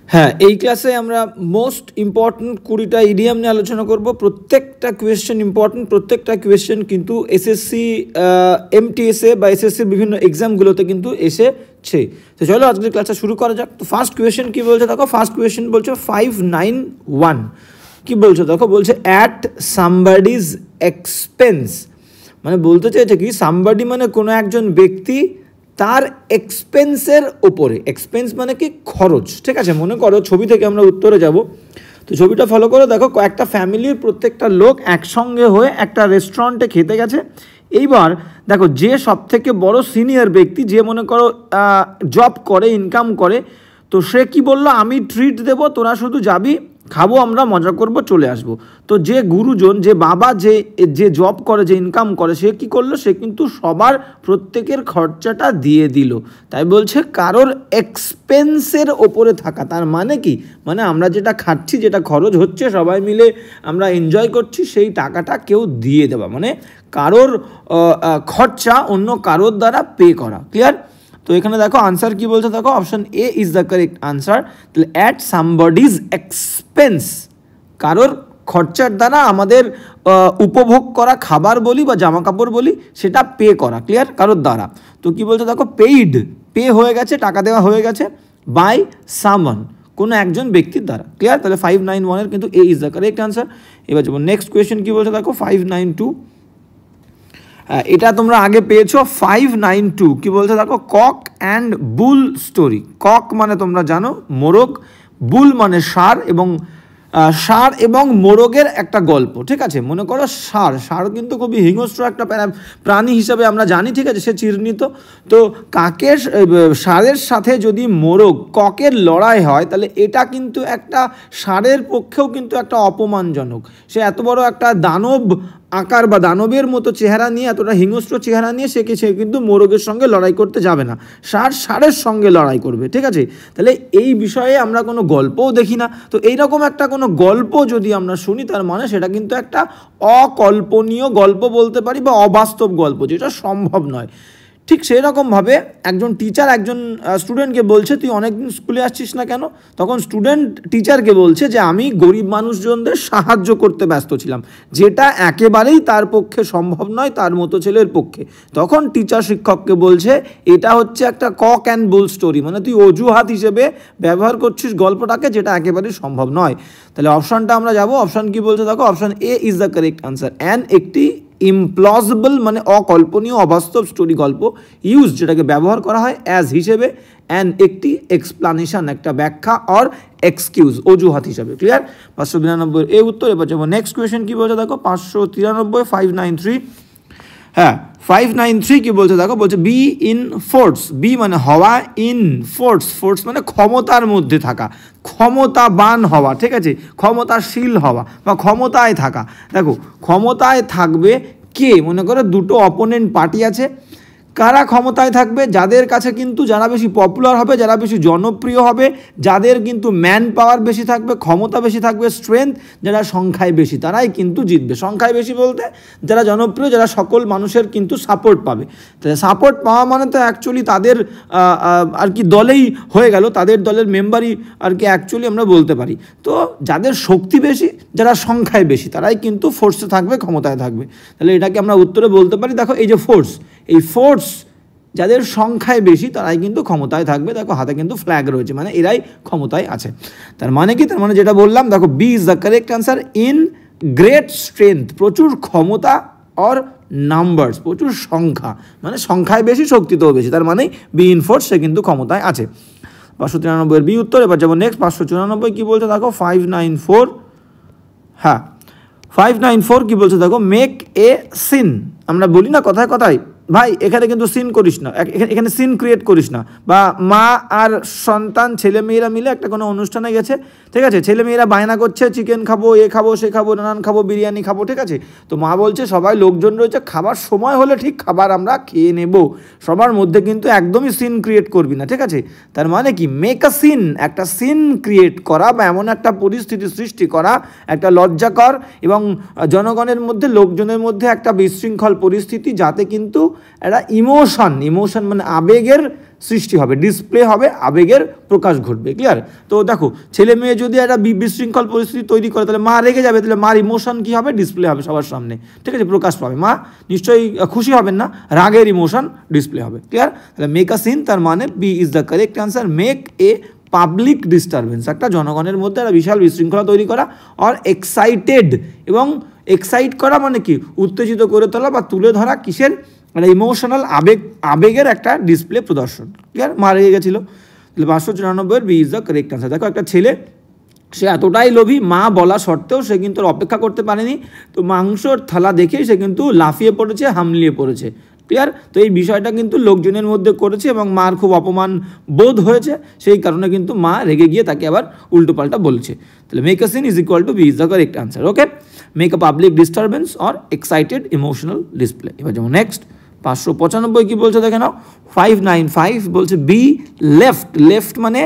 হ্যাঁ, এই ক্লাসে আমরা মোস্ট ইম্পর্ট্যান্ট 20টা ইডিয়াম নিয়ে আলোচনা করব। প্রত্যেকটা কোয়েশ্চেন ইম্পর্ট্যান্ট, প্রত্যেকটা কোয়েশ্চেন কিন্তু এসএসসি এমটিএসএ বা এসএসসির বিভিন্ন এক্সামগুলোতে কিন্তু এসেছে। তো চলো আজকের ক্লাসটা শুরু করা যাক। তো ফার্স্ট কোয়েশ্চেন কী বলছে দেখো, ফার্স্ট কোয়েশ্চেন বলছে 591 কী বলছে দেখো, বলছে অ্যাট সামবাডিজ এক্সপেন্স, মানে বলতে চাইছে কি সামবাডি মানে কোনো একজন ব্যক্তি তার এক্সপেন্সের ওপরে, এক্সপেন্স মানে কি খরচ, ঠিক আছে। মনে করো ছবি থেকে আমরা উত্তরে যাব, তো ছবিটা ফলো করো, দেখো কয়েকটা ফ্যামিলির প্রত্যেকটা লোক একসঙ্গে হয়ে একটা রেস্টুরেন্টে খেতে গেছে। এইবার দেখো যে সব থেকে বড় সিনিয়র ব্যক্তি, যে মনে করো জব করে, ইনকাম করে, তো সে কি বললো, আমি ট্রিট দেবো, তোরা শুধু যাবি, খাবো, আমরা মজা করব, চলে আসব। তো যে গুরুজন, যে বাবা, যে জব করে, যে ইনকাম করে, সে কি করলো, সে কিন্তু সবার প্রত্যেকের খরচাটা দিয়ে দিল। তাই বলছে কারোর এক্সপেন্সের ওপরে থাকা, তার মানে কি, মানে আমরা যেটা খাচ্ছি, যেটা খরচ হচ্ছে, সবাই মিলে আমরা এনজয় করছি, সেই টাকাটা কেউ দিয়ে দেওয়া, মানে কারোর খরচা অন্য কারোর দ্বারা পে করা। ক্লিয়ার? তো এখানে দেখো আনসার কি বলছে দেখো, option A is the correct answer. তাহলে অ্যাট সামবডিজ এক্সপেন্স, কারোর খরচার দ্বারা আমাদের উপভোগ করা খাবার বলি বা জামা কাপড় বলি, সেটা পে করা। ক্লিয়ার? কারোর দ্বারা। তো কি বলছে দেখো, পেইড, পে হয়ে গেছে, টাকা দেওয়া হয়ে গেছে, বাই সামওয়ান, কোনো একজন ব্যক্তির দ্বারা। ক্লিয়ার? তাহলে 591-এর কিন্তু এ ইজ দ্য কারেক্ট আনসার। এবার যাবো নেক্সট কোয়েশ্চেন কি বলছে দেখো, 592, এটা তোমরা আগে পেয়েছো। 592 কি বলছে দেখো, cock and bull story. Cock মানে তোমরা জানো মোরগ, বুল মানে ষাঁড়, এবং ষাঁড় এবং মোরগের একটা গল্প, ঠিক আছে। মনে করো ষাঁড় কিন্তু খুবই হিংস্র একটা প্রাণী হিসাবে আমরা জানি, ঠিক আছে, সে চিহ্নিত। তো কাকের, ষাঁড়ের সাথে যদি মোরগ, ককের লড়াই হয়, তাহলে এটা কিন্তু একটা ষাঁড়ের পক্ষেও কিন্তু একটা অপমানজনক। সে এত বড় একটা দানব আকার বা দানবের মতো চেহারা নিয়ে, এতটা হিংস্র চেহারা নিয়ে সে কিন্তু মোরগের সঙ্গে লড়াই করতে যাবে না, ষাঁড়ের সঙ্গে লড়াই করবে, ঠিক আছে। তাহলে এই বিষয়ে আমরা কোনো গল্পও দেখি না। তো এইরকম একটা কোনো গল্প যদি আমরা শুনি, তার মানে সেটা কিন্তু একটা অকল্পনীয় গল্প বলতে পারি, বা অবাস্তব গল্প, যেটা সম্ভব নয়। ঠিক সেই রকমভাবে একজন টিচার একজন স্টুডেন্টকে বলছে, তুই অনেকদিন স্কুলে আসছিস না কেন? তখন স্টুডেন্ট টিচারকে বলছে যে আমি গরিব মানুষজনদের সাহায্য করতে ব্যস্ত ছিলাম, যেটা একেবারেই তার পক্ষে সম্ভব নয়, তার মতো ছেলের পক্ষে। তখন টিচার শিক্ষককে বলছে, এটা হচ্ছে একটা কক অ্যান্ড বুল স্টোরি, মানে তুই অজুহাত হিসেবে ব্যবহার করছিস গল্পটাকে, যেটা একেবারেই সম্ভব নয়। তাহলে অপশানটা আমরা যাব, অপশান কি বলছে দেখো, option A is the correct answer. And একটি ইমপ্লসিবল মানে অকল্পনীয়, অবাস্তব স্টোরি, গল্প, ইউজ যেটাকে ব্যবহার করা হয় অ্যাজ হিসেবে, অ্যান্ড একটি এক্সপ্লানেশন, একটা ব্যাখ্যা, অর এক্সকিউজ, অজুহাত হিসাবে। ক্লিয়ার? 592 এই উত্তর। এবার যাবো নেক্সট কোয়েশ্চেন কি বলছে দেখো, 593, 593। হ্যাঁ, 593 কি বলছে দেখো, বলছে বি ইন ফোর্স, বি মানে হওয়া, ইন ফোর্স মানে ক্ষমতার মধ্যে থাকা, ক্ষমতাবান হওয়া, ঠিক আছে, ক্ষমতাশীল হওয়া বা ক্ষমতায় থাকা। দেখো ক্ষমতায় থাকবে কে, মনে করো দুটো অপোনেন্ট পার্টি আছে, কারা ক্ষমতায় থাকবে? যাদের কাছে কিন্তু, যারা বেশি পপুলার হবে, যারা বেশি জনপ্রিয় হবে, যাদের কিন্তু ম্যান পাওয়ার বেশি থাকবে, ক্ষমতা বেশি থাকবে, স্ট্রেংথ, যারা সংখ্যায় বেশি, তারাই কিন্তু জিতবে। সংখ্যায় বেশি বলতে যারা জনপ্রিয়, যারা সকল মানুষের কিন্তু সাপোর্ট পাবে। তাহলে সাপোর্ট পাওয়া মানে তো অ্যাকচুয়ালি তাদের আর কি দলেই হয়ে গেল, তাদের দলের মেম্বারই আর কি অ্যাকচুয়ালি আমরা বলতে পারি। তো যাদের শক্তি বেশি, যারা সংখ্যায় বেশি, তারাই কিন্তু ফোর্সে থাকবে, ক্ষমতায় থাকবে। তাহলে এটাকে আমরা উত্তরে বলতে পারি, দেখো এই যে ফোর্স, এই ফোর্স যাদের সংখ্যায় বেশি, তারাই কিন্তু ক্ষমতায় থাকবে। দেখো হাতে কিন্তু ফ্ল্যাগ রয়েছে, মানে এরাই ক্ষমতায় আছে। তার মানে কি, তার মানে যেটা বললাম, দেখো B is the correct answer. In great strength, প্রচুর ক্ষমতা, অর নাম্বারস, প্রচুর সংখ্যা, মানে সংখ্যায় বেশি, শক্তিতেও বেশি, তার মানে বি ইন ফোর্স, সে কিন্তু ক্ষমতায় আছে। 593-এর বি উত্তর। এবার যাবো নেক্সট 594 কি বলছে দেখো, 594। হ্যাঁ, 594 কি বলছে দেখো, মেক এ সিন। আমরা বলি না কথায় কথায়, ভাই এখানে কিন্তু সিন করিস না, এখানে সিন ক্রিয়েট করিস না। বা মা আর সন্তান, ছেলেমেয়েরা মিলে একটা কোনো অনুষ্ঠানে গেছে, ঠিক আছে, ছেলেমেয়েরা বায়না করছে চিকেন খাবো, এ খাবো, সে খাবো, নানান খাবো, বিরিয়ানি খাবো, ঠিক আছে। তো মা বলছে সবাই লোকজন রয়েছে, খাবার সময় হলে ঠিক খাবার আমরা খেয়ে নেব, সবার মধ্যে কিন্তু একদমই সিন ক্রিয়েট করবি না, ঠিক আছে। তার মানে কি, মেক আ সিন, একটা সিন ক্রিয়েট করা, বা এমন একটা পরিস্থিতি সৃষ্টি করা, একটা লজ্জাকর এবং জনগণের মধ্যে, লোকজনের মধ্যে একটা বিশৃঙ্খল পরিস্থিতি, যাতে কিন্তু একটা ইমোশন মানে আবেগের সৃষ্টি হবে, ডিসপ্লে হবে, আবেগের প্রকাশ ঘটবে। ক্লিয়ার? তো দেখো ছেলে মেয়ে যদি একটা বিশৃঙ্খল পরিস্থিতি তৈরি করে তাহলে মা রেগে যাবে, তাহলে মার ইমোশন কী হবে? ডিসপ্লে হবে সবার সামনে, ঠিক আছে, প্রকাশ পাবে। মা নিশ্চয়ই খুশি হবেন না, রাগের ইমোশন ডিসপ্লে হবে। ক্লিয়ার? তাহলে মেক আ সিন তার মানে B is the correct answer. Make a public disturbance, একটা জনগণের মধ্যে একটা বিশাল বিশৃঙ্খলা তৈরি করা। আর এক্সাইটেড, এবং এক্সাইট করা মানে কি? উত্তেজিত করে তোলা বা তুলে ধরা কিসের? মানে ইমোশনাল আবেগের একটা ডিসপ্লে প্রদর্শন। ক্লিয়ার? মা রেগে গেছিলো, তাহলে 594 B is the correct answer. দেখো একটা ছেলে, সে এতটাই লোভী, মা বলা সত্ত্বেও সে কিন্তু অপেক্ষা করতে পারেনি, তো মাংসর থালা দেখেই সে কিন্তু লাফিয়ে পড়েছে, হামলিয়ে পড়েছে। ক্লিয়ার? তো এই বিষয়টা কিন্তু লোকজনের মধ্যে করেছে এবং মার খুব অপমান বোধ হয়েছে, সেই কারণে কিন্তু মা রেগে গিয়ে তাকে আবার উল্টোপাল্টা বলছে। তাহলে make a scene is equal to B is the correct answer. Okay, make a public disturbance or excited emotional display. এবার যেমন নেক্সট 595 কি বলছে দেখে নাও। 595 বলছে বি লেফট মানে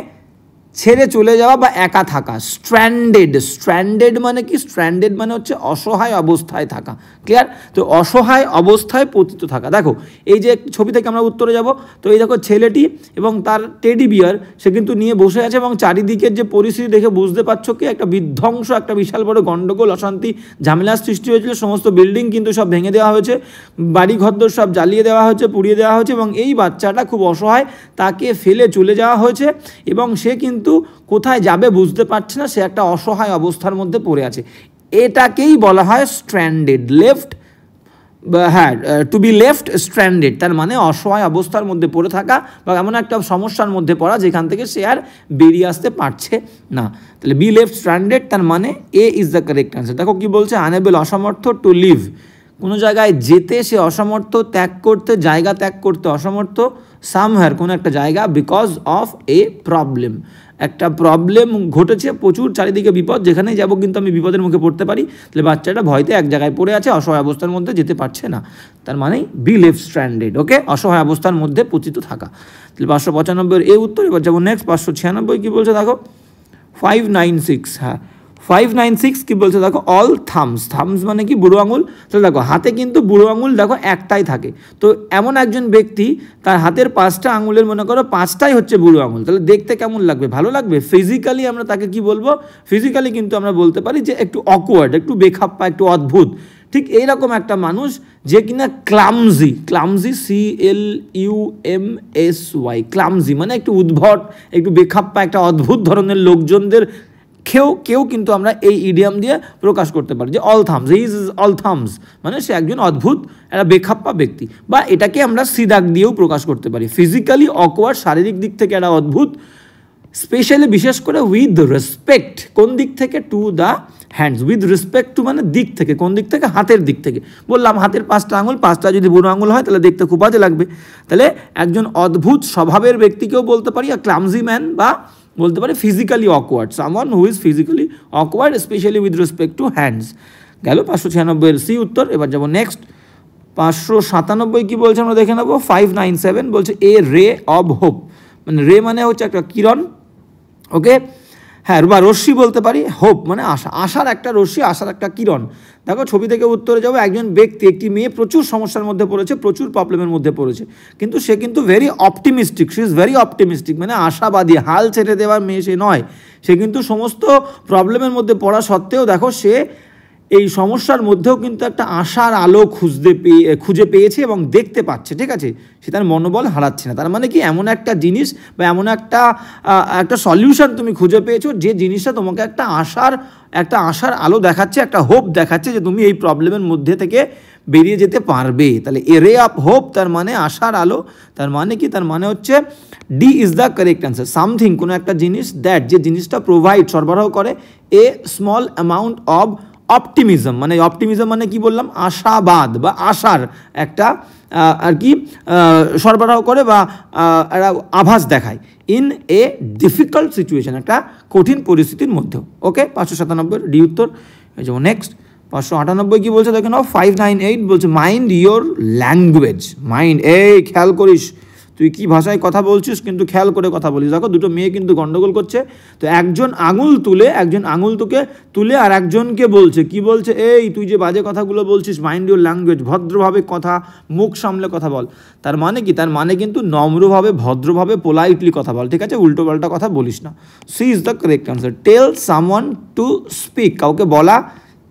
ছেড়ে চলে যাওয়া বা একা থাকা। স্ট্র্যান্ডেড মানে কি? স্ট্র্যান্ডেড মানে হচ্ছে অসহায় অবস্থায় থাকা। ক্লিয়ার? তো অসহায় অবস্থায় পতিত থাকা। দেখো এই যে ছবি থেকে আমরা উত্তরে যাব, তো এই দেখো ছেলেটি এবং তার টেডি বিয়ার সে কিন্তু নিয়ে বসে আছে, এবং চারিদিকের যে পরিস্থিতি দেখে বুঝতে পারছো কি একটা বিধ্বংস, একটা বিশাল বড় গণ্ডগোল, অশান্তি, ঝামেলার সৃষ্টি হয়েছিল। সমস্ত বিল্ডিং কিন্তু সব ভেঙে দেওয়া হয়েছে, বাড়ি ঘরদোর সব জ্বালিয়ে দেওয়া হয়েছে, পুড়িয়ে দেওয়া হয়েছে, এবং এই বাচ্চাটা খুব অসহায়, তাকে ফেলে চলে যাওয়া হয়েছে এবং সে কিন্তু কোথায় যাবে বুঝতে পারছে না, সে একটা অসহায় অবস্থার মধ্যে পড়ে আছে। এটাকেই বলা হয় stranded. To be left stranded তার মানে অসহায় অবস্থার মধ্যে পড়ে থাকা বা এমন একটা সমস্যার মধ্যে পড়া যেখান থেকে সে আর বেরিয়ে আসতে পারছে না। তাহলে বি লেফট স্ট্র্যান্ডেড তার মানে এ ইজ দ্য কারেক্ট অ্যান্সার। দেখো কি বলছে, আনএবল অসমর্থ টু লিভ, কোনো জায়গায় যেতে সে অসমর্থ, ত্যাগ করতে, জায়গা ত্যাগ করতে অসমর্থ, সামহার কোনো একটা জায়গা, বিকজ অফ এ প্রবলেম, একটা প্রবলেম ঘটেছে, প্রচুর চারিদিকে বিপদ, যেখানেই যাবো কিন্তু আমি বিপদের মুখে পড়তে পারি। তাহলে বাচ্চাটা ভয়তে এক জায়গায় পড়ে আছে, অসহায় অবস্থার মধ্যে যেতে পারছে না, তার মানে বি লেফট স্ট্র্যান্ডেড। ওকে, অসহায় অবস্থার মধ্যে পতিত থাকা। তাহলে 595 এই উত্তর। এবার যাবো নেক্সট 596 কী বলছে দেখো। 596 হ্যাঁ 596 কি বলছে দেখো, অল থামস মানে কি? বুড়ো আঙুল। তাহলে দেখো হাতে কিন্তু বুড়ো আঙুল দেখো একটাই থাকে, তো এমন একজন ব্যক্তি তার হাতের 5টা আঙুলের মনে করো 5টাই হচ্ছে বুড়ো আঙুল, তাহলে দেখতে কেমন লাগবে? ভালো লাগবে। ফিজিক্যালি আমরা তাকে কি বলবো? ফিজিক্যালি কিন্তু আমরা বলতে পারি যে একটু অকওয়ার্ড, একটু বেখাপ্পা, একটু অদ্ভুত। ঠিক এইরকম একটা মানুষ যে কিনা ক্লামজি, CLUMSY, ক্লামজি মানে একটু উদ্ভট, একটু বেখাপ্পা, একটা অদ্ভুত ধরনের লোকজনদের কেউ কিন্তু আমরা এই ইডিয়াম দিয়ে প্রকাশ করতে পারি যে all thumbs, he is all thumbs, মানে সে একজন অদ্ভুত, একটা বেখাপ্পা ব্যক্তি। বা এটাকে আমরা সিদাক দিয়েও প্রকাশ করতে পারি, ফিজিক্যালি অকওয়ার্ড, শারীরিক দিক থেকে একটা অদ্ভুত, স্পেশালি বিশেষ করে উইথ রেসপেক্ট, কোন দিক থেকে? To the hands, with respect to মানে দিক থেকে, কোন দিক থেকে? হাতের দিক থেকে। বললাম হাতের 5টা আঙুল, 5টা যদি বুড়ো আঙুল হয় তাহলে দেখতে খুব বাজে লাগবে। তাহলে একজন অদ্ভুত স্বভাবের ব্যক্তিকেও বলতে পারি, আর ক্লামজি ম্যান, বা বলতে পারি physically awkward, someone who is physically awkward specially with respect to hands. গেল 596 সি উত্তর। এবার যাবো নেক্সট 597 কি বলছে আমরা দেখে নেবো। 597 বলছে এ রে অব হোপ, মানে রে মানে হচ্ছে একটা কিরণ, ওকে, হ্যাঁ, বা রশ্মি বলতে পারি। হোপ মানে আশা, আশার একটা রশ্মি, আশার একটা কিরণ। দেখো ছবি থেকে উত্তরে যাবো, একজন ব্যক্তি, একটি মেয়ে প্রচুর সমস্যার মধ্যে পড়েছে, প্রচুর প্রবলেমের মধ্যে পড়েছে, কিন্তু সে কিন্তু very optimistic, she is very optimistic, মানে আশাবাদী, হাল ছেড়ে দেওয়ার মেয়ে সে নয়। সে কিন্তু সমস্ত প্রবলেমের মধ্যে পড়া সত্ত্বেও দেখো সে এই সমস্যার মধ্যেও কিন্তু একটা আশার আলো খুঁজে পেয়েছে এবং দেখতে পাচ্ছে, ঠিক আছে, সে তার মনোবল হারাচ্ছে না। তার মানে কি, এমন একটা জিনিস বা এমন একটা সলিউশন তুমি খুঁজে পেয়েছো যে জিনিসটা তোমাকে একটা আশার আলো দেখাচ্ছে, একটা হোপ দেখাচ্ছে যে তুমি এই প্রবলেমের মধ্যে থেকে বেরিয়ে যেতে পারবে। তাহলে এ রে অফ হোপ তার মানে আশার আলো, তার মানে কি? তার মানে হচ্ছে D is the correct answer. Something কোনো একটা জিনিস, দ্যাট যে জিনিসটা প্রোভাইড সরবরাহ করে a small amount of optimism, মানে অপটিমিজম মানে কি বললাম? আশাবাদ বা আশার একটা আর কি সরবরাহ করে বা একটা আভাস দেখায় ইন এ ডিফিকাল্ট সিচুয়েশন, একটা কঠিন পরিস্থিতির মধ্যেও। ওকে, 597 ডি উত্তর। যেমন নেক্সট 598 কি বলছে দেখে নাও। 598 বলছে মাইন্ড ইয়োর ল্যাঙ্গুয়েজ, মাইন্ড, এই খেয়াল করিস, তুই কি ভাষায় কথা বলছিস কিন্তু খেয়াল করে কথা বলিস। দেখো দুটো মেয়ে কিন্তু গন্ডগোল করছে, তো একজন আঙুল তুলে আর একজনকে বলছে, কি বলছে, এই তুই যে বাজে কথাগুলো বলছিস, মাইন্ড ইউর ল্যাঙ্গুয়েজ, ভদ্রভাবে কথা, মুখ সামলে কথা বল। তার মানে কি? তার মানে কিন্তু নম্রভাবে, ভদ্রভাবে, পোলাইটলি কথা বল, ঠিক আছে, উল্টো পাল্টা কথা বলিস না। C is the correct answer. Tell someone to speak, কাউকে বলা,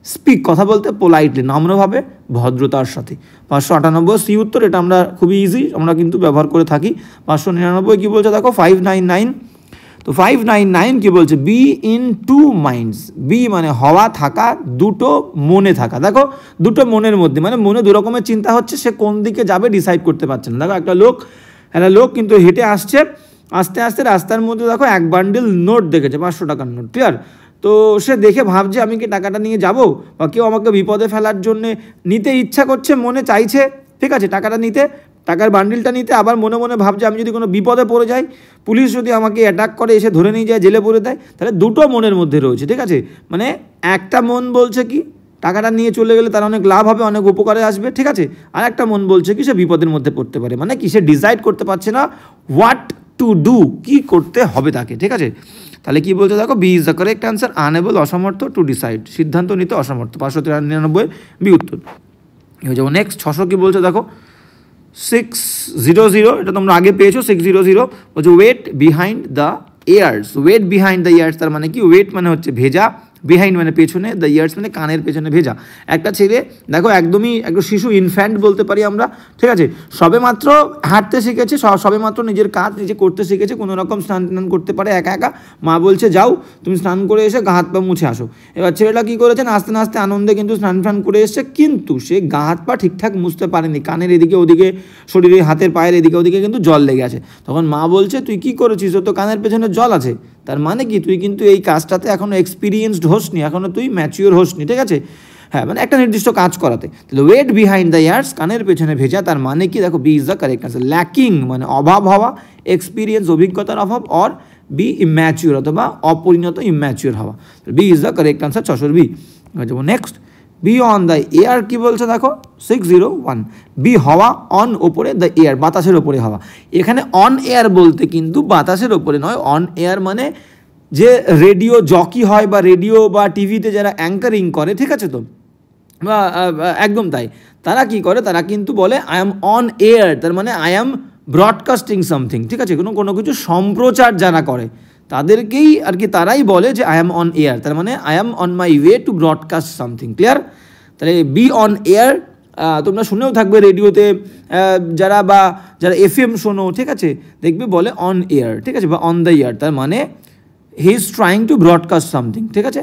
স্পিক কথা বলতে পোলাইটলি, নম্রভাবে, ভদ্রতার সাথে। 598 সি উত্তর, এটা আমরা খুবই ইজি, আমরা কিন্তু ব্যবহার করে থাকি। 599 কি বলছে দেখো, 599, তো 599 কি বলছে, be in two minds, be মানে হওয়া, থাকা, দুটো মনে থাকা। দেখো দুটো মনের মধ্যে, মানে মনে দু রকমের চিন্তা হচ্ছে, সে কোন দিকে যাবে ডিসাইড করতে পারছে না। দেখো একটা লোক কিন্তু হেঁটে আসছে, আস্তে আস্তে রাস্তার মধ্যে দেখো এক বান্ডিল নোট দেখেছে, 500 টাকার নোট, ক্লিয়ার। তো সে দেখে ভাবছে আমি কি টাকাটা নিয়ে যাব, বা কেউ আমাকে বিপদে ফেলার জন্যে নিতে ইচ্ছা করছে, মনে চাইছে, ঠিক আছে, টাকাটা নিতে, টাকার বান্ডিলটা নিতে, আবার মনে মনে ভাবছে আমি যদি কোনো বিপদে পড়ে যাই, পুলিশ যদি আমাকে অ্যাটাক করে, এসে ধরে নিয়ে যায়, জেলে পড়ে দেয়, তাহলে দুটো মনের মধ্যে রয়েছে, ঠিক আছে। মানে একটা মন বলছে কি টাকাটা নিয়ে চলে গেলে তার অনেক লাভ হবে, অনেক উপকারে আসবে, ঠিক আছে, আর একটা মন বলছে কি সে বিপদের মধ্যে পড়তে পারে, মানে কি সে ডিসাইড করতে পারছে না হোয়াট টু ডু, কি করতে হবে তাকে, ঠিক আছে। তাহলে কি বলছে দেখো, B is the correct answer, unable, অসমর্থ, টু ডিসাইড, সিদ্ধান্ত নিতে অসমর্থ। 599 বি উত্তর। হয়ে যাবো নেক্সট। 600 কি বলছে দেখো, 600, এটা তোমরা আগে পেয়েছো, 600 বলছে wet behind the ears. Wet behind the ears তার মানে কি, ওয়েট মানে হচ্ছে ভেজা, বিহাইন্ড মানে পেছনে, দ্য ইয়ার্স মানে কানের পেছনে ভেজা। একটা ছেলে দেখো একদমই একটু শিশু, ইনফ্যান্ট বলতে পারি আমরা, ঠিক আছে, সবে মাত্র হাঁটতে শিখেছে, সবে মাত্র নিজের কাজ নিজে করতে শিখেছে, কোনো রকম স্নান টান করতে পারে একা একা। মা বলছে যাও তুমি স্নান করে এসে গা হাত পা মুছে আসো। এবার ছেলেটা কী করেছে, নাচতে নাচতে আনন্দে কিন্তু স্নান টান করে এসছে, কিন্তু সে গা হাত পা ঠিকঠাক মুছতে পারেনি, কানের এদিকে ওদিকে, শরীরে হাতের পায়ের এদিকে ওদিকে কিন্তু জল লেগে আছে। তখন মা বলছে তুই কি করেছিস, ও তো কানের পেছনে জল আছে। তার মানে কি, তুই কিন্তু এই কাজটাতে এখনও এক্সপিরিয়েন্সড হোসনি, এখনও তুই ম্যাচিওর হোসনি, ঠিক আছে। হ্যাঁ, মানে একটা নির্দিষ্ট কাজ করাতে। তাহলে ওয়েট বিহাইন্ড দ্য ইয়ার্স, কানের পেছনে ভেজা, তার মানে কি দেখো, B is the correct answer. Lacking মানে অভাব হওয়া, এক্সপিরিয়েন্স অভিজ্ঞতার অভাব, অর বি ইম্যাচিওর অথবা অপরিণত, ইম্যাচিওর হওয়া। B is the correct answer, 600 B. হয়ে যাবো next. Be on the air কি বলছে দেখো, 601, বি হওয়া, অন ওপরে, দ্য এয়ার বাতাসের ওপরে হওয়া। এখানে অন এয়ার বলতে কিন্তু বাতাসের ওপরে নয়, অন এয়ার মানে যে রেডিও জকি হয় বা রেডিও বা টিভিতে যারা অ্যাঙ্কারিং করে, ঠিক আছে, তো বা একদম তাই, তারা কি করে, তারা কিন্তু বলে আই অ্যাম অন এয়ার, তার মানে আই অ্যাম ব্রডকাস্টিং সামথিং, ঠিক আছে, কোনো কিছু সম্প্রচার যারা করে তাদেরকেই আর কি, তারাই বলে যে আই অ্যাম অন এয়ার, তার মানে I am on my way to broadcast something, clear. তাহলে বি অন এয়ার, তোমরা শুনেও থাকবে রেডিওতে, যারা FM শোনো, ঠিক আছে, দেখবে বলে অন এয়ার, ঠিক আছে, বা অন দ্য এয়ার, তার মানে he is trying to broadcast something, ঠিক আছে।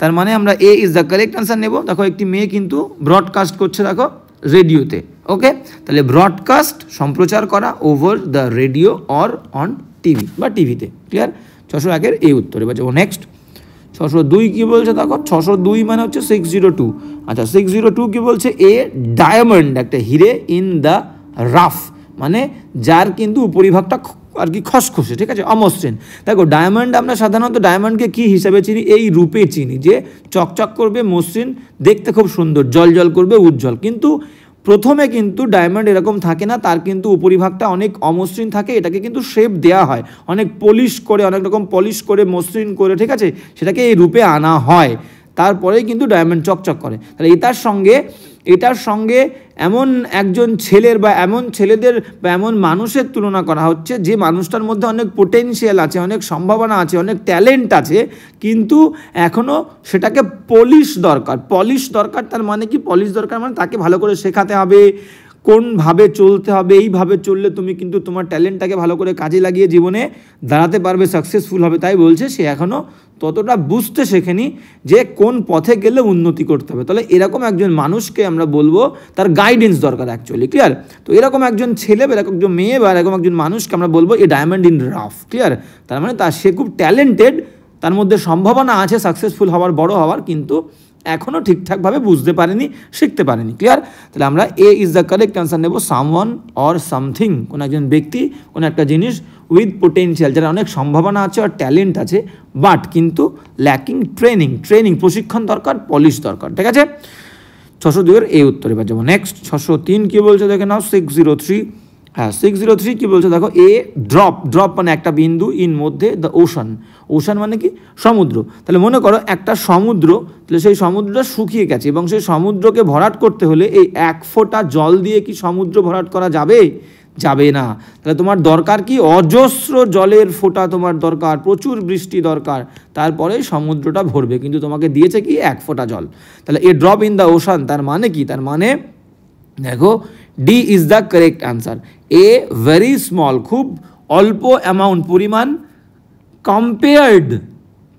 তার মানে আমরা এ ইজ দ্য কারেক্ট আনসার নেব। দেখো একটি মেয়ে কিন্তু ব্রডকাস্ট করছে দেখো রেডিওতে, ওকে। তাহলে ব্রডকাস্ট সম্প্রচার করা over the radio or on TV বা টিভিতে, ক্লিয়ার। 601 এই উত্তর। এবার যাবো নেক্সট। 602 কী বলছে দেখো, 602 মানে হচ্ছে 602। আচ্ছা 602 কী বলছে, এ ডায়মন্ড একটা হিরে ইন দ্য রাফ, মানে যার কিন্তু উপরিভাগটা আর কি খসখসে, ঠিক আছে, অমসৃণ। দেখো ডায়মন্ড, আমরা সাধারণত ডায়মন্ডকে কী হিসাবে চিনি, এই রূপে চিনি যে চকচক করবে, মসৃণ, দেখতে খুব সুন্দর, জল জল করবে, উজ্জ্বল। কিন্তু প্রথমে কিন্তু ডায়মন্ড এরকম থাকে না, তার কিন্তু উপরিভাগটা অনেক অমসৃণ থাকে, এটাকে কিন্তু শেপ দেওয়া হয়, অনেক পলিশ করে, অনেক রকম পলিশ করে, মসৃণ করে, ঠিক আছে, সেটাকে এই রূপে আনা হয়, তারপরেই কিন্তু ডায়মন্ড চকচক করে। তাহলে এটার সঙ্গে এমন একজন ছেলের বা এমন ছেলেদের বা এমন মানুষের তুলনা করা হচ্ছে যে মানুষটার মধ্যে অনেক পোটেনশিয়াল আছে, অনেক সম্ভাবনা আছে, অনেক ট্যালেন্ট আছে, কিন্তু এখনও সেটাকে পলিশ দরকার। তার মানে কি, পলিশ দরকার মানে তাকে ভালো করে শেখাতে হবে, কোনভাবে চলতে হবে, এইভাবে চললে তুমি কিন্তু তোমার ট্যালেন্টটাকে ভালো করে কাজে লাগিয়ে জীবনে দাঁড়াতে পারবে, সাকসেসফুল হবে। তাই বলছে সে এখনও ততটা বুঝতে শেখেনি যে কোন পথে গেলে উন্নতি করতে হবে। তাহলে এরকম একজন মানুষকে আমরা বলবো তার গাইডেন্স দরকার, অ্যাকচুয়ালি, ক্লিয়ার। তো এরকম একজন ছেলে বা এরকম একজন মেয়ে বা এরকম একজন মানুষকে আমরা বলবো a diamond in rough, clear. তার মানে সে খুব ট্যালেন্টেড, তার মধ্যে সম্ভাবনা আছে সাকসেসফুল হওয়ার, বড় হওয়ার, কিন্তু এখনও ঠিকঠাকভাবে বুঝতে পারেনি, শিখতে পারেনি, ক্লিয়ার। তাহলে আমরা এ ইজ দ্য কারেক্ট অ্যান্সার নেব। সামওয়ান অর সামথিং, কোনো একজন ব্যক্তি, কোনো একটা জিনিস উইথ পোটেনশিয়াল, যারা অনেক সম্ভাবনা আছে আর ট্যালেন্ট আছে, বাট কিন্তু ল্যাকিং ট্রেনিং, প্রশিক্ষণ দরকার, পলিশ দরকার, ঠিক আছে। 602 এই উত্তরে এবার যাবো নেক্সট। 603 কী বলছে দেখে নাও, 603, হ্যাঁ 603 কি বলছে দেখো, এ ড্রপ মানে একটা বিন্দু, ইন মধ্যে, দ্য ওশান মানে কি সমুদ্র। তাহলে মনে করো একটা সমুদ্র, তাহলে সেই সমুদ্রটা শুকিয়ে গেছে এবং সেই সমুদ্রকে ভরাট করতে হলে এই 1 ফোঁটা জল দিয়ে কি সমুদ্র ভরাট করা যাবে না। তাহলে তোমার দরকার কি অজস্র জলের ফোঁটা, তোমার দরকার প্রচুর বৃষ্টি দরকার, তারপরে সমুদ্রটা ভরবে, কিন্তু তোমাকে দিয়েছে কি 1 ফোঁটা জল। তাহলে এ ড্রপ ইন দ্য ওশান তার মানে কি, তার মানে দেখো D is the correct answer. A very small খুব অল্প অ্যামাউন্ট পরিমাণ, কম্পেয়ার্ড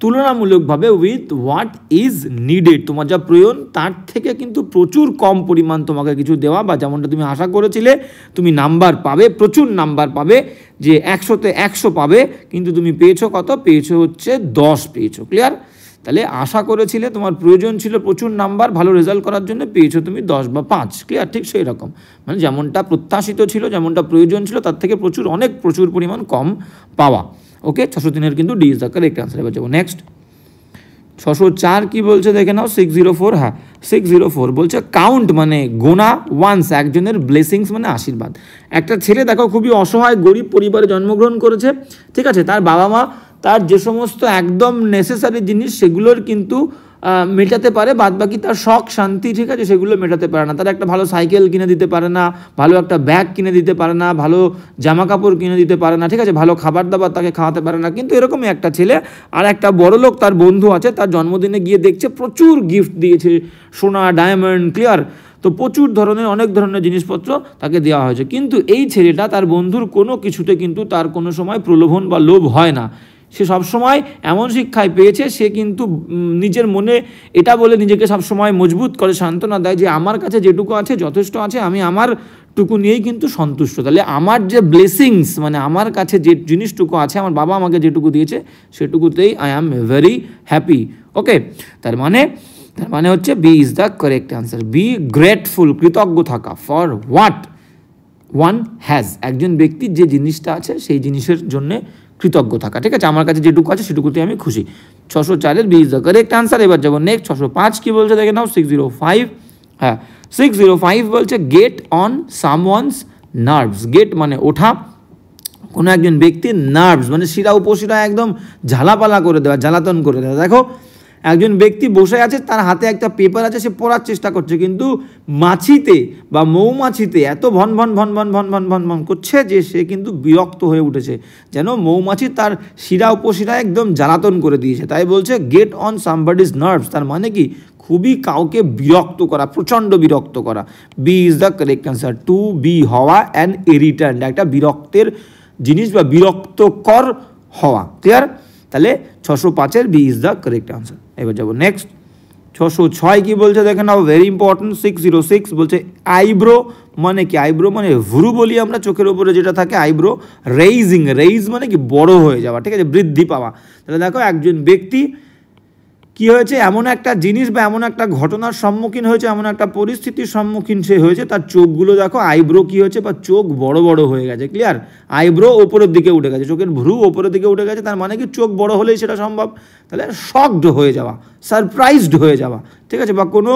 তুলনামূলকভাবে উইথ হোয়াট ইজ নিডেড, তোমার যা প্রয়োজন তার থেকে কিন্তু প্রচুর কম পরিমাণ তোমাকে কিছু দেওয়া, বা যেমনটা তুমি আশা করেছিলে তুমি নাম্বার পাবে, প্রচুর নাম্বার পাবে, যে 100তে 100 পাবে, কিন্তু তুমি পেয়েছো কত, পেয়েছো হচ্ছে 10 পেয়েছো। ক্লিয়ার? তাহলে আশা করেছিলে, তোমার প্রয়োজন ছিল প্রচুর নাম্বার ভালো রেজাল্ট করার জন্য, পেয়েছো তুমি 10 বা 5। ক্লিয়ার? ঠিক সেই রকম, মানে যেমনটা প্রত্যাশিত ছিল, যেমনটা প্রয়োজন ছিল তার থেকে প্রচুর পরিমাণ কম পাওয়া। ওকে, 603 কিন্তু D is the correct answer. এবার যাবো নেক্সট। 604 কি বলছে দেখে নাও, 604। হ্যাঁ 604 বলছে কাউন্ট মানে গোনা, ওয়ান্স একজনের, ব্লেসিংস মানে আশীর্বাদ। একটা ছেলে দেখো খুবই অসহায় গরিব পরিবারে জন্মগ্রহণ করেছে, ঠিক আছে, তার বাবা মা তার যে সমস্ত একদম নেসেসারি জিনিস সেগুলোর কিন্তু মেটাতে পারে, বাদ বাকি তার শখ শান্তি, ঠিক আছে, সেগুলো মেটাতে পারে না। তার একটা ভালো সাইকেল কিনে দিতে পারে না, ভালো একটা ব্যাগ কিনে দিতে পারে না, ভালো জামা কাপড় কিনে দিতে পারে না, ঠিক আছে, ভালো খাবার দাবার তাকে খাওয়াতে পারে না। কিন্তু এরকমই একটা ছেলে, আর একটা বড়লোক তার বন্ধু আছে, তার জন্মদিনে গিয়ে দেখছে প্রচুর গিফট দিয়েছে, সোনা ডায়মন্ড। ক্লিয়ার? তো প্রচুর ধরনের অনেক ধরনের জিনিসপত্র তাকে দেওয়া হয়েছে, কিন্তু এই ছেলেটা তার বন্ধুর কোনো কিছুতে কিন্তু তার কোনো সময় প্রলোভন বা লোভ হয় না। সে সবসময় এমন শিক্ষায় পেয়েছে, সে কিন্তু নিজের মনে এটা বলে নিজেকে সবসময় মজবুত করে, সান্ত্বনা দেয় যে আমার কাছে যেটুকু আছে যথেষ্ট আছে, আমি আমার টুকু নিয়েই কিন্তু সন্তুষ্ট। তাহলে আমার যে ব্লেসিংস মানে আমার কাছে যে জিনিসটুকু আছে, আমার বাবা আমাকে যেটুকু দিয়েছে সেটুকুতেই I am very happy. Okay, তার মানে হচ্ছে B is the correct answer. Be grateful কৃতজ্ঞ থাকা, ফর হোয়াট ওয়ান হ্যাজ একজন ব্যক্তির যে জিনিসটা আছে সেই জিনিসের জন্যে কৃতজ্ঞ থাকা, ঠিক আছে, আমার কাছে যেটুকু আছে সেটুকুতে আমি খুশি। 604 B is the correct answer. এবার যাবো নেক্সট। 605 কি বলছে দেখে নাও, 605। হ্যাঁ 605 বলছে get on someone's nerves. Get মানে ওঠা, কোনো একজন ব্যক্তির নার্ভস মানে শিরা উপশিরা একদম ঝালাপালা করে দেওয়া, জ্বালাতন করে দেওয়া। দেখো একজন ব্যক্তি বসে আছে, তার হাতে একটা পেপার আছে, সে পড়ার চেষ্টা করছে, কিন্তু মাছিতে বা মৌমাছিতে এত ভন ভন ভন ভন ভন ভন ভন ভন করছে যে সে কিন্তু বিরক্ত হয়ে উঠেছে, যেন মৌমাছি তার শিরা উপশিরা একদম জ্বালাতন করে দিয়েছে। তাই বলছে গেট অন সামবডিজ নার্ভস, তার মানে কি খুবই কাউকে বিরক্ত করা, প্রচণ্ড বিরক্ত করা। B is the correct answer. To be হওয়া অ্যান্ড ইরিট্যান্ট একটা বিরক্তের জিনিস বা বিরক্তকর হওয়া। ক্লিয়ার? তাহলে 605 B is the correct answer. এবার যাবো নেক্সট। 606 কি বলছে দেখে নাও, ভেরি ইম্পর্টেন্ট। 606 বলছে আইব্রো মানে কি, আইব্রো মানে ভ্রু বলি আমরা, চোখের উপরে যেটা থাকে আইব্রো। রেইজ মানে কি বড় হয়ে যাওয়া, ঠিক আছে, বৃদ্ধি পাওয়া। তাহলে দেখো একজন ব্যক্তি কি হয়েছে, এমন একটা জিনিস বা এমন একটা ঘটনার সম্মুখীন হয়েছে, এমন একটা পরিস্থিতির সম্মুখীন সে হয়েছে, তার চোখগুলো দেখো আইব্রো কি হয়েছে বা চোখ বড় বড় হয়ে গেছে। ক্লিয়ার? আইব্রো ওপরের দিকে উঠে গেছে, চোখের ভ্রু ওপরের দিকে উঠে গেছে, তার মানে কি চোখ বড় হলেই সেটা সম্ভব। তাহলে শকড হয়ে যাওয়া, সারপ্রাইজড হয়ে যাওয়া, ঠিক আছে, বা কোনো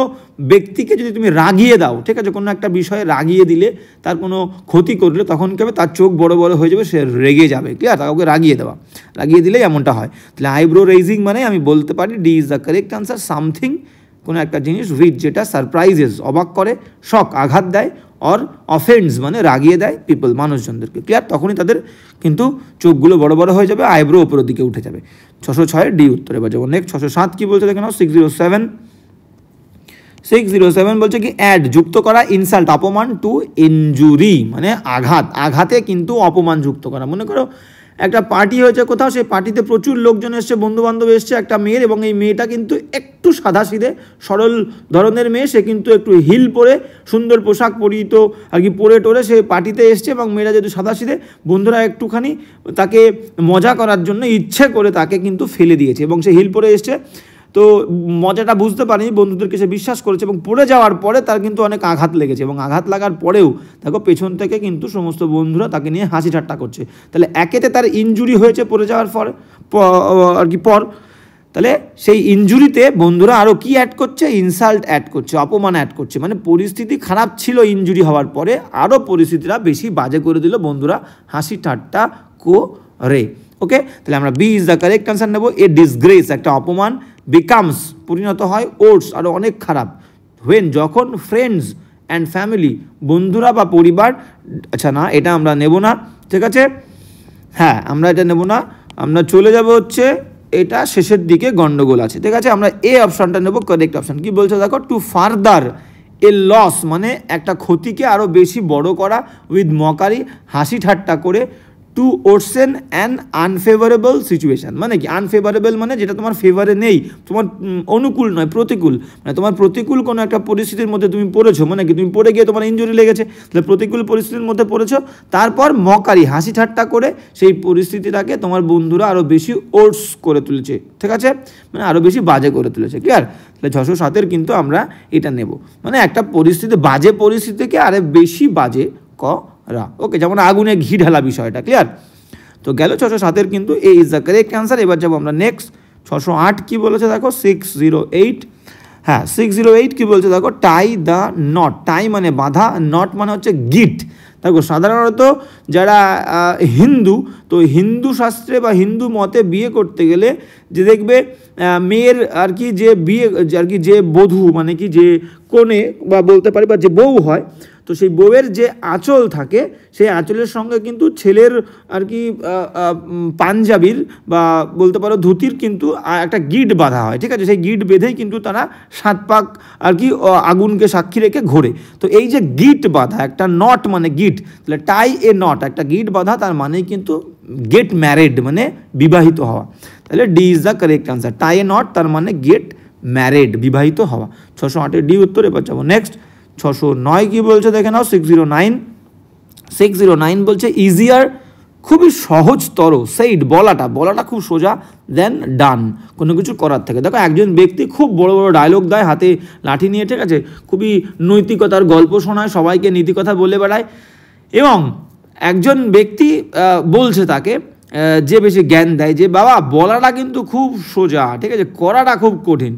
ব্যক্তিকে যদি তুমি রাগিয়ে দাও, ঠিক আছে, কোনো একটা বিষয়ে রাগিয়ে দিলে, তার কোনো ক্ষতি করলে, তখন কী হবে, তার চোখ বড় বড় হয়ে যাবে, সে রেগে যাবে। ক্লিয়ার? কাউকে রাগিয়ে দেওয়া, রাগিয়ে দিলেই এমনটা হয়। তাহলে আইব্রো রেইজিং মানে আমি বলতে পারি D is the correct answer. Something কোনো একটা জিনিস, উইথ যেটা সারপ্রাইজেস অবাক করে, শক আঘাত দেয়, অর অফেন্স মানে রাগিয়ে দেয় পিপল মানুষজনদেরকে। ক্লিয়ার? তখনই তাদের কিন্তু চোখগুলো বড় বড় হয়ে যাবে, আইব্রো উপরের দিকে উঠে যাবে। 606 ডি উত্তর। এবার যাবো নেক্সট। 607 কি বলছে দেখে নাও, 607 বলছে কি অ্যাড যুক্ত করা, ইনসাল্ট অপমান, টু ইনজুরি মানে আঘাতে কিন্তু অপমান যুক্ত করা। মনে করো একটা পার্টি হয়েছে কোথাও, সেই পার্টিতে প্রচুর লোকজন এসছে, বন্ধু বান্ধব এসছে, একটা মেয়ের, এবং এই মেয়েটা কিন্তু একটু সাদাসিধে সরল ধরনের মেয়ে, সে কিন্তু একটু হিল পরে সুন্দর পোশাক পরিহিত আর কি পরে টোরে সে পার্টিতে এসছে, এবং মেয়েটা যেহেতু সাদাসিধে, বন্ধুরা একটুখানি তাকে মজা করার জন্য ইচ্ছে করে তাকে কিন্তু ফেলে দিয়েছে, এবং সে হিল পরে এসছে। তো মজাটা বুঝতে পারেনি, বন্ধুদেরকে সে বিশ্বাস করেছে, এবং পড়ে যাওয়ার পরে তার কিন্তু অনেক আঘাত লেগেছে, এবং আঘাত লাগার পরেও দেখো পেছন থেকে কিন্তু সমস্ত বন্ধুরা তাকে নিয়ে হাসি ঠাট্টা করছে। তাহলে একেতে তার ইনজুরি হয়েছে পড়ে যাওয়ার পর আর কি পর, তাহলে সেই ইনজুরিতে বন্ধুরা আরও কি অ্যাড করছে, ইনসাল্ট অ্যাড করছে, অপমান অ্যাড করছে, মানে পরিস্থিতি খারাপ ছিল ইনজুরি হওয়ার পরে আরও পরিস্থিতিটা বেশি বাজে করে দিল বন্ধুরা হাসি ঠাট্টা করে। ওকে, তাহলে আমরা B is the correct answer নেব। এ ডিসগ্রেস একটা অপমান, বিকামস পরিণত হয়, ওর্স আরও অনেক খারাপ, হোয়েন যখন, ফ্রেন্ডস অ্যান্ড ফ্যামিলি বন্ধুরা বা পরিবার, আচ্ছা না এটা আমরা নেব না, ঠিক আছে, হ্যাঁ আমরা এটা নেব না, আমরা চলে যাব হচ্ছে এটা শেষের দিকে গন্ডগোল আছে, ঠিক আছে, আমরা এ অপশানটা নেব কারেক্ট অপশান। কি বলছে দেখো, টু ফার্দার এ লস মানে একটা ক্ষতিকে আরও বেশি বড় করা, উইথ মকারি হাসি ঠাট্টা করে, টু ওরসেন অ্যান আনফেভারেবল সিচুয়েশান মানে কি, আনফেভারেবল মানে যেটা তোমার ফেভারে নেই, তোমার অনুকূল নয়, প্রতিকূল, মানে তোমার প্রতিকূল কোনো একটা পরিস্থিতির মধ্যে তুমি পড়েছো, মানে কি তুমি পড়ে গিয়ে তোমার ইনজুরি লেগেছে, তাহলে প্রতিকূল পরিস্থিতির মধ্যে পড়েছো, তারপর মকারি হাসি ঠাট্টা করে সেই পরিস্থিতিটাকে তোমার বন্ধুরা আরও বেশি ওর্স করে তুলেছে, ঠিক আছে, মানে আরও বেশি বাজে করে তুলেছে, ক্লিয়ার। তাহলে 607 কিন্তু আমরা এটা নেব, মানে একটা পরিস্থিতি বাজে পরিস্থিতিকে আরও বেশি বাজে ওকে, যেমন আগুনে ঘি ঢালা বিষয়টা, ক্লিয়ার। তো গেল 607 কিন্তু এ ইজ দ্য কারেক্ট অ্যান্সার। এবার যাবো আমরা নেক্সট 608 কি বলেছে দেখো, 608, হ্যাঁ 608 কি বলছে দেখো, টাই দ্য নট, টাই মানে বাঁধা, নট মানে হচ্ছে গিট। দেখো সাধারণত যারা হিন্দু, তো হিন্দু শাস্ত্রে বা হিন্দু মতে বিয়ে করতে গেলে যে দেখবে মেয়ের আর কি যে বিয়ে আর কি যে বধূ মানে কি যে কনে বা বলতে পারি বা যে বউ হয়, তো সেই বউয়ের যে আঁচল থাকে সেই আঁচলের সঙ্গে কিন্তু ছেলের আর কি পাঞ্জাবির বা বলতে পারো ধুতির কিন্তু একটা গিট বাঁধা হয়, ঠিক আছে, সেই গিট বেঁধেই কিন্তু তারা 7 পাক আর কি আগুনকে সাক্ষী রেখে ঘোরে। তো এই যে গিট বাঁধা একটা নট মানে গিট, তাহলে টাই এ নট একটা গিট বাঁধা, তার মানে কিন্তু গেট ম্যারিড মানে বিবাহিত হওয়া, তাহলে D is the correct answer. Tie a knot তার মানে গেট ম্যারিড বিবাহিত হওয়া। 608 ডি উত্তর। এবার যাবো নেক্সট 609 কি বলছে দেখে নাও, 609 বলছে ইজিয়ার খুবই সহজতর, সেইড বলাটা খুব সোজা, দেন ডান কোনো কিছু করার থেকে। দেখো একজন ব্যক্তি খুব বড় বড় ডায়লগ দেয় হাতে লাঠি নিয়ে, ঠিক আছে, খুবই নৈতিকতার গল্প শোনায়, সবাইকে নীতিকথা বলে বেড়ায়, এবং একজন ব্যক্তি বলছে তাকে যে বেশি জ্ঞান দেয় যে বাবা বলাটা কিন্তু খুব সোজা, ঠিক আছে, করাটা খুব কঠিন,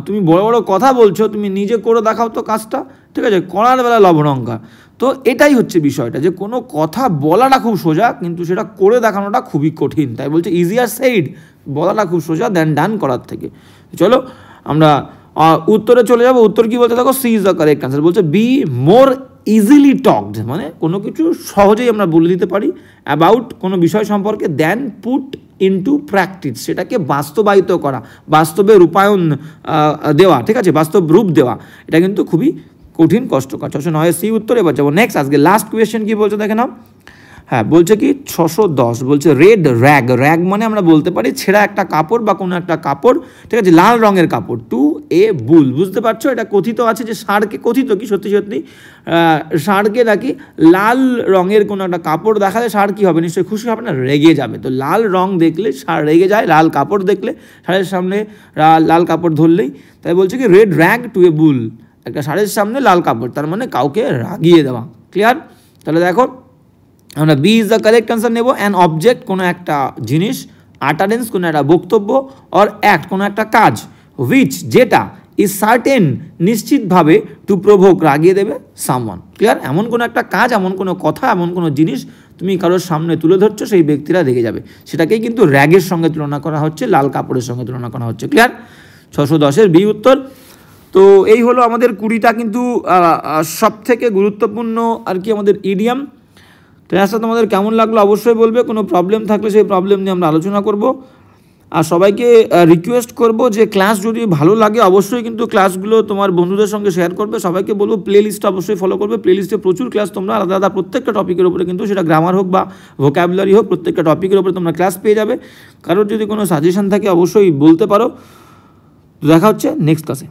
তুমি বড় বড় কথা বলছো, তুমি নিজে করে দেখাও তো কাজটা, ঠিক আছে, করার বেলা লবণঙ্কা। তো এটাই হচ্ছে বিষয়টা, যে কোনো কথা বলাটা খুব সোজা কিন্তু সেটা করে দেখানোটা খুবই কঠিন, তাই বলছে ইজিয়ার সেইড, বলাটা খুব সোজা দেন ডান করার থেকে। চলো আমরা উত্তরে চলে যাবো। উত্তর কি বলতে দেখো, C is the correct answer, বলছে বি মোর ইজিলি টকড, মানে কোনো কিছু সহজেই আমরা বলে দিতে পারি অ্যাবাউট কোনো বিষয় সম্পর্কে, দেন পুট ইনটু প্র্যাকটিস, সেটাকে বাস্তবায়িত করা, বাস্তবে রূপায়ণ দেওয়া, ঠিক আছে, বাস্তব রূপ দেওয়া, এটা কিন্তু খুবই কঠিন কষ্টকর। 609 সি উত্তর। এবার যাবো নেক্সট, আজকে লাস্ট কোয়েশ্চেন কি বলছে দেখে নাও, হ্যাঁ বলছে কি 610 বলছে রেড র্যাগ মানে আমরা বলতে পারি ছেঁড়া একটা কাপড় বা কোনো একটা কাপড়, ঠিক আছে, লাল রঙের কাপড়, টু এ বুল, বুঝতে পারছো এটা কথিত আছে যে ষাঁড়কে, কথিত কি সত্যি সত্যি ষাঁড়কে নাকি লাল রঙের কোনো একটা কাপড় দেখালে ষাঁড় কী হবে, নিশ্চয়ই খুশি হবে না, রেগে যাবে। তো লাল রং দেখলে ষাঁড় রেগে যায়, লাল কাপড় দেখলে ষাঁড়ের সামনে লাল কাপড় ধরলেই, তাই বলছে কি রেড র্যাগ টু এ বুল, একটা ষাঁড়ের সামনে লাল কাপড় তার মানে কাউকে রাগিয়ে দেওয়া, ক্লিয়ার। তাহলে দেখো আমরা B is the correct answer নেব। অ্যান অবজেক্ট কোনো একটা জিনিস, আটারেন্স কোনো একটা বক্তব্য, অর অ্যাক্ট কোনো একটা কাজ, হুইচ যেটা, ইজ সার্টেন নিশ্চিতভাবে, টু প্রভোক রাগিয়ে দেবে, সামওয়ান, ক্লিয়ার। এমন কোনো একটা কাজ, এমন কোনো কথা, এমন কোনো জিনিস তুমি কারোর সামনে তুলে ধরছো, সেই ব্যক্তিরা রেগে যাবে, সেটাকেই কিন্তু র্যাগের সঙ্গে তুলনা করা হচ্ছে, লাল কাপড়ের সঙ্গে তুলনা করা হচ্ছে, ক্লিয়ার। 610 বি উত্তর। তো এই হলো আমাদের 20টা কিন্তু সব থেকে গুরুত্বপূর্ণ আর কি আমাদের ইডিয়াম। ক্লাসটা তোমাদের কেমন লাগলো অবশ্যই বলবে, কোনো প্রবলেম থাকলে সেই প্রবলেম নিয়ে আমরা আলোচনা করব। আর সবাইকে রিকোয়েস্ট করব যে ক্লাস যদি ভালো লাগে অবশ্যই কিন্তু ক্লাসগুলো তোমার বন্ধুদের সঙ্গে শেয়ার করবে। সবাইকে বলবো প্লে লিস্টটা অবশ্যই ফলো করবে, প্লে লিস্টে প্রচুর ক্লাস তোমরা আলাদা আলাদা প্রত্যেকটা টপিকের উপরে কিন্তু, সেটা গ্রামার হোক বা ভোকাবুলারি হোক, প্রত্যেকটা টপিকের উপরে তোমরা ক্লাস পেয়ে যাবে। কারোর যদি কোনো সাজেশন থাকে অবশ্যই বলতে পারো। দেখা হচ্ছে নেক্সট ক্লাসে।